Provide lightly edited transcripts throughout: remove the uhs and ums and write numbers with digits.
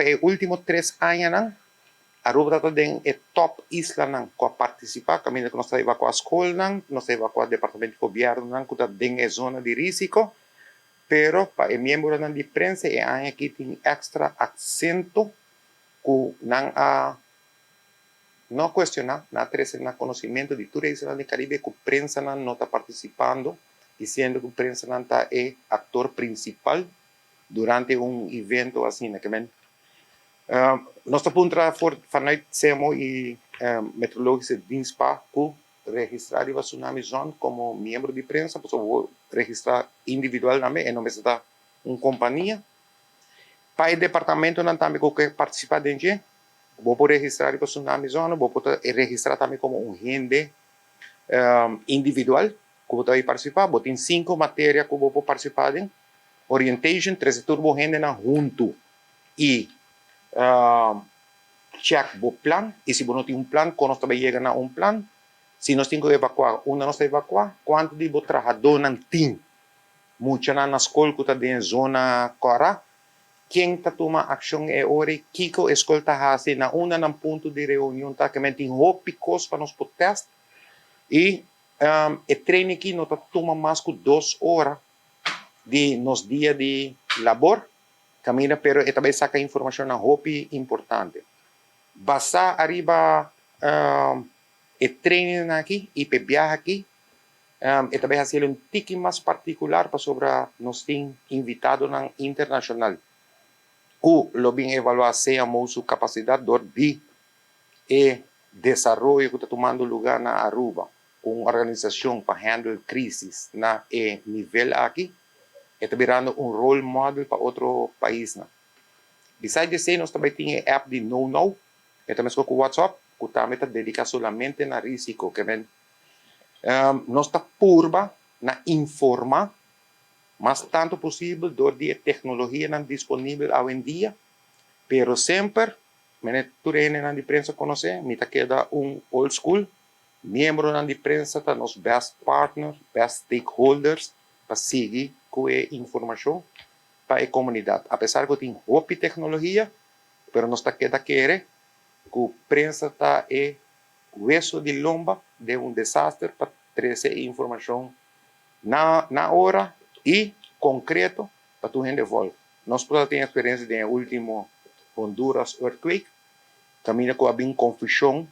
para os últimos 3 anos, Aruba está em top isla que participa, caminho que nós está evacuar a escola, nós está evacuar o departamento de governo, que está em zona de risco, pero para o membro da imprensa, aqui tem extra acento, que não questionar, não trazer conhecimento de toda a isla do Caribe, que a prensa não está participando, dizendo que a prensa não está ator principal durante evento assim, né? Nós estamos vanuit SEMO e Meteorologische Dienst para registrar o Tsunami Zone como membro de prensa, pois vou registrar individualmente, e não está uma companhia. Para o departamento também que participa dentro, vou poder registrar o Tsunami Zone, vou poder registrar também como gente individual, que vou participar, vou ter 5 matérias que vou participar em orientation, 3 turbo gente junto e check o plano, e se não tem plan, quando nós também chegamos a plan, se nós temos que evacuar, nós evacuar, quanto de trabalhador não tem, muita na escola que está em zona cora, quem está tomando ação é hora, que a escola está fazendo, na ponto de reunião, que tem hópicos para nos protestos, e o treino aqui não está tomando mais que 2 horas de nos dias de labor, caminha, pero também saca informação na hopi importante. Basta arriba o treino aqui e pe viaje aqui, e também fazer tique mais particular para sobre nós tem invitado na internacional. O lo bem evaluar se a sua capacidade de desenvolvimento que está tomando lugar na Aruba, uma organização para handle crises na nível aqui, está virando role model para outro país. Besides isso, nós também temos a app de No, e também com o WhatsApp, que também está dedicado somente na risco. Que nós está purba na informar, mas tanto possível, do dia tecnologia não disponível hoje em dia, pero sempre, tudo na imprensa conhece, me queda old school, membro da imprensa, tá nos best partners, best stakeholders, para seguir com a informação para a comunidade. Apesar que tem outra tecnologia, mas nós queda querer que a prensa está o hueso de lomba de desastre para trazer informação na hora e concreto para tu gente volta. Nós temos experiência do último Honduras earthquake, caminha com a confusão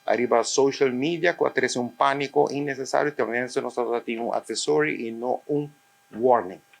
arriba social media, que trazer pânico innecessário, também nós temos um advisory e não warning.